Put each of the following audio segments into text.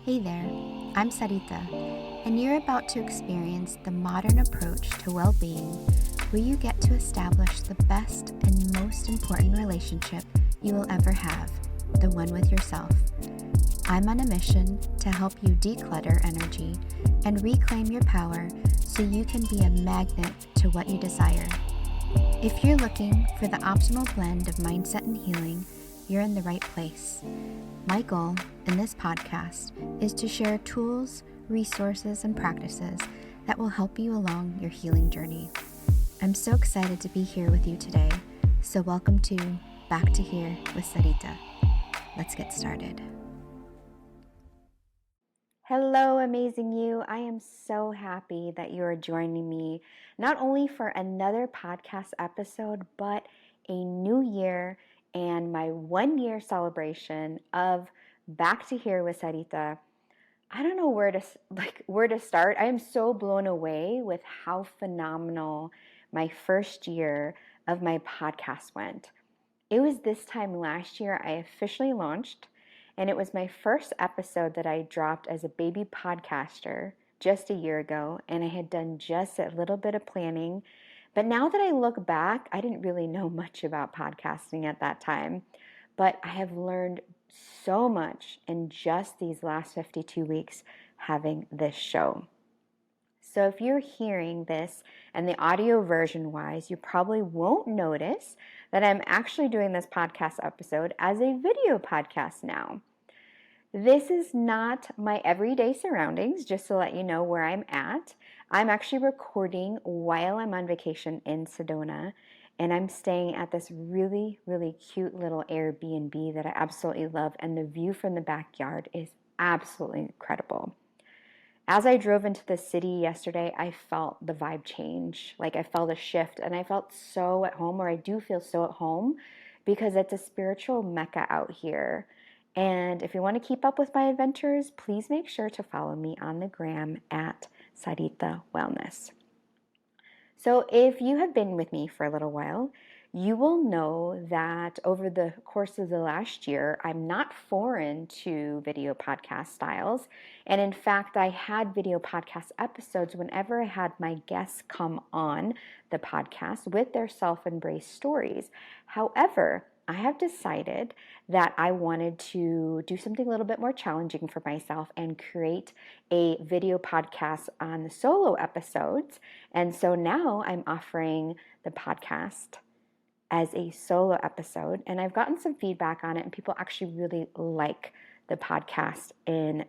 Hey there, I'm Sarita, and you're about to experience the modern approach to well-being where you get to establish the best and most important relationship you will ever have, the one with yourself. I'm on a mission to help you declutter energy and reclaim your power so you can be a magnet to what you desire. If you're looking for the optimal blend of mindset and healing, you're in the right place. My goal in this podcast is to share tools, resources, and practices that will help you along your healing journey. I'm so excited to be here with you today, so welcome to Back to Here with Sarita. Let's get started. Hello, amazing you. I am so happy that you are joining me, not only for another podcast episode, but a new year and my 1 year celebration of Back to Here with Sarita. I don't know where to start. I am so blown away with how phenomenal my first year of my podcast went. It was this time last year I officially launched, and it was my first episode that I dropped as a baby podcaster just a year ago, and I had done just a little bit of planning. But now that I look back, I didn't really know much about podcasting at that time, but I have learned so much in just these last 52 weeks having this show. So if you're hearing this and the audio version wise, you probably won't notice that I'm actually doing this podcast episode as a video podcast now. This is not my everyday surroundings, just to let you know where I'm at. I'm actually recording while I'm on vacation in Sedona, and I'm staying at this really, really cute little Airbnb that I absolutely love, and the view from the backyard is absolutely incredible. As I drove into the city yesterday, I felt the vibe change. Like I felt a shift, and I felt so at home, or I do feel so at home, because it's a spiritual mecca out here. And if you want to keep up with my adventures, please make sure to follow me on the gram at Sarita Wellness. So if you have been with me for a little while, you will know that over the course of the last year, I'm not foreign to video podcast styles. And in fact, I had video podcast episodes whenever I had my guests come on the podcast with their self-embrace stories. However, I have decided that I wanted to do something a little bit more challenging for myself and create a video podcast on the solo episodes. And so now I'm offering the podcast as a solo episode, and I've gotten some feedback on it, and people actually really like the podcast in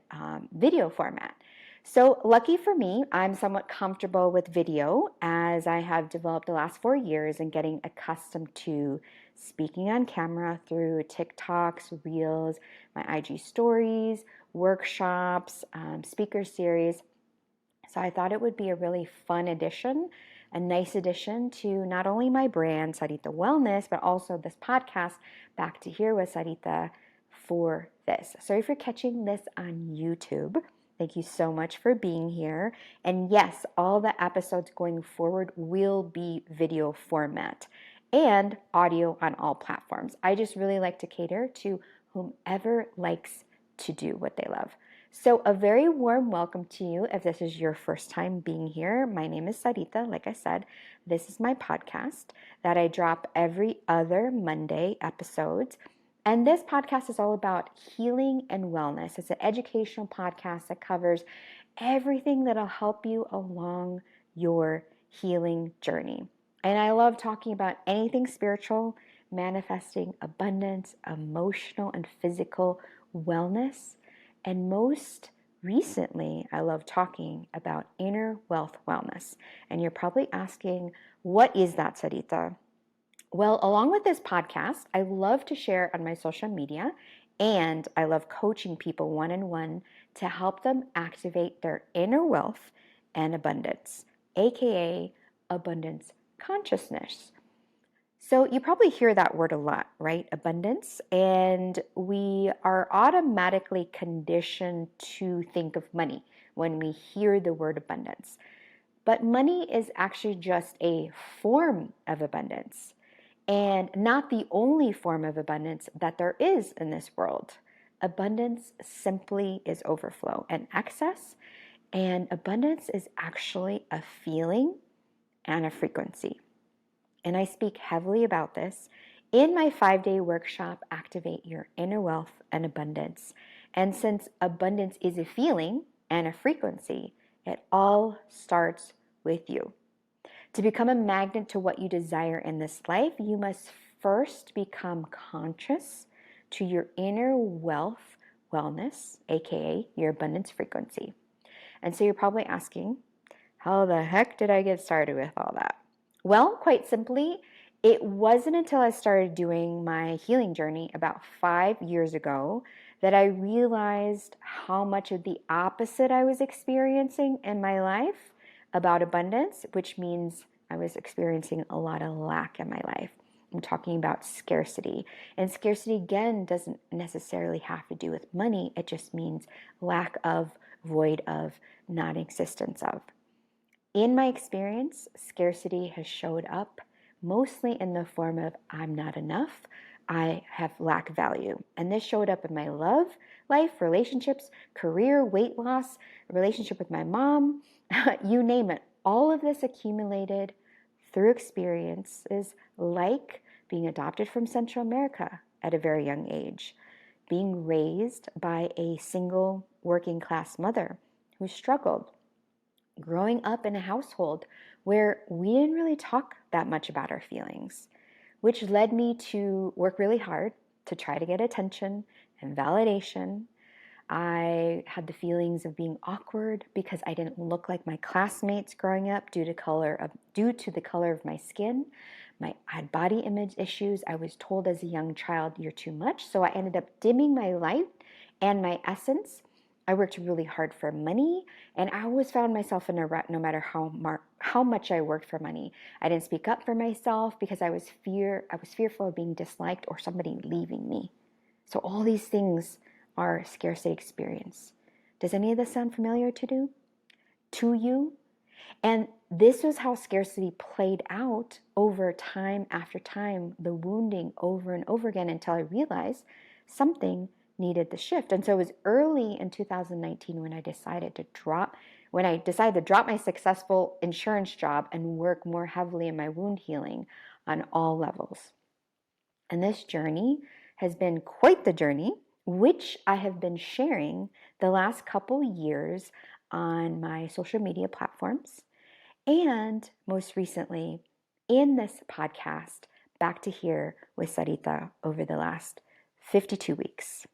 video format. So lucky for me, I'm somewhat comfortable with video as I have developed the last 4 years and getting accustomed to speaking on camera through TikToks, Reels, my IG stories, workshops, speaker series. So I thought it would be a really fun addition, a nice addition to not only my brand, Sarita Wellness, but also this podcast, Back to Here with Sarita, for this. So if you're catching this on YouTube, thank you so much for being here. And yes, all the episodes going forward will be video format and audio on all platforms. I just really like to cater to whomever likes to do what they love. So a very warm welcome to you if this is your first time being here. My name is Sarita. Like I said, this is my podcast that I drop every other Monday episodes. And this podcast is all about healing and wellness. It's an educational podcast that covers everything that'll help you along your healing journey. And I love talking about anything spiritual, manifesting abundance, emotional and physical wellness. And most recently, I love talking about inner wealth wellness. And you're probably asking, what is that, Sarita? Well, along with this podcast, I love to share on my social media, and I love coaching people one-on-one to help them activate their inner wealth and abundance, aka abundance consciousness. So you probably hear that word a lot, right? Abundance. And we are automatically conditioned to think of money when we hear the word abundance. But money is actually just a form of abundance, and not the only form of abundance that there is in this world. Abundance simply is overflow and excess, and abundance is actually a feeling and a frequency. And I speak heavily about this in my 5-day workshop, Activate Your Inner Wealth and Abundance. And since abundance is a feeling and a frequency, it all starts with you. To become a magnet to what you desire in this life, you must first become conscious to your inner wellness, aka your abundance frequency. And so you're probably asking, how the heck did I get started with all that? Well, quite simply, it wasn't until I started doing my healing journey about 5 years ago that I realized how much of the opposite I was experiencing in my life about abundance, which means I was experiencing a lot of lack in my life. I'm talking about scarcity. And scarcity, again, doesn't necessarily have to do with money. It just means lack of, void of, non-existence of. In my experience, scarcity has showed up mostly in the form of I'm not enough, I have lack value. And this showed up in my love life, relationships, career, weight loss, relationship with my mom, you name it. All of this accumulated through experiences like being adopted from Central America at a very young age, being raised by a single working class mother who struggled, growing up in a household where we didn't really talk that much about our feelings, which led me to work really hard to try to get attention and validation. I had the feelings of being awkward because I didn't look like my classmates growing up due to the color of my skin. I had body image issues. I was told as a young child, you're too much. So I ended up dimming my light and my essence. I worked really hard for money, and I always found myself in a rut no matter how much I worked for money. I didn't speak up for myself because I was fearful of being disliked or somebody leaving me. So all these things are scarcity experience. Does any of this sound familiar to you? And this was how scarcity played out over time after time, the wounding over and over again until I realized something needed the shift. And so it was early in 2019 when I decided to drop my successful insurance job and work more heavily in my wound healing on all levels. And this journey has been quite the journey, which I have been sharing the last couple years on my social media platforms. And most recently, in this podcast, Back to Here with Sarita over the last 52 weeks.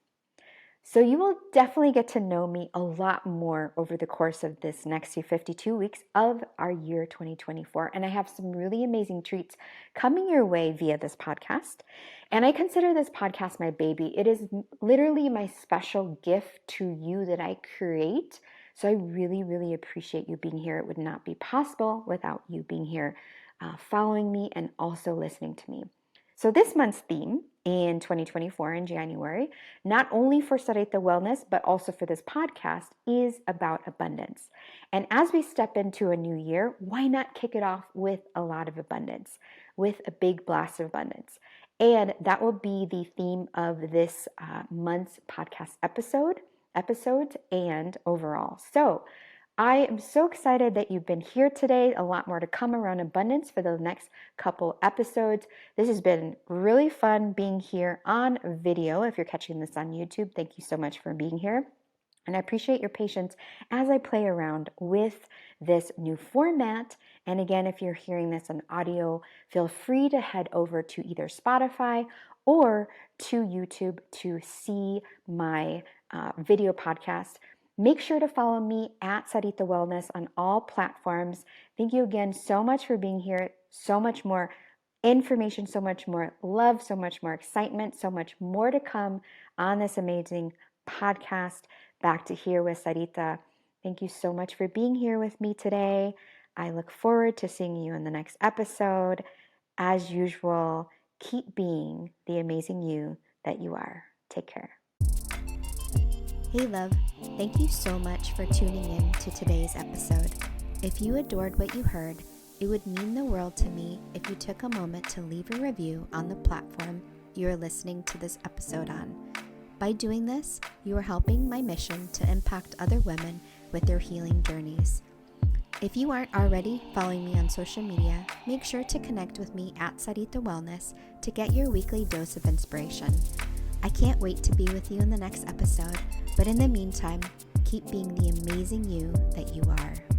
So you will definitely get to know me a lot more over the course of this next 52 weeks of our year 2024. And I have some really amazing treats coming your way via this podcast. And I consider this podcast my baby. It is literally my special gift to you that I create. So I really, really appreciate you being here. It would not be possible without you being here, following me and also listening to me. So this month's theme in 2024 in January, not only for Sarita Wellness, but also for this podcast, is about abundance. And as we step into a new year, why not kick it off with a lot of abundance, with a big blast of abundance? And that will be the theme of this month's podcast episodes and overall. So I am so excited that you've been here today. A lot more to come around abundance for the next couple episodes. This has been really fun being here on video. If you're catching this on YouTube, thank you so much for being here. And I appreciate your patience as I play around with this new format. And again, if you're hearing this on audio, feel free to head over to either Spotify or to YouTube to see my video podcast. Make sure to follow me at Sarita Wellness on all platforms. Thank you again so much for being here. So much more information, so much more love, so much more excitement, so much more to come on this amazing podcast, Back to Here with Sarita. Thank you so much for being here with me today. I look forward to seeing you in the next episode. As usual, keep being the amazing you that you are. Take care. Hey love, thank you so much for tuning in to today's episode. If you adored what you heard, it would mean the world to me if you took a moment to leave a review on the platform you are listening to this episode on. By doing this, you are helping my mission to impact other women with their healing journeys. If you aren't already following me on social media, make sure to connect with me at Sarita Wellness to get your weekly dose of inspiration. I can't wait to be with you in the next episode, but in the meantime, keep being the amazing you that you are.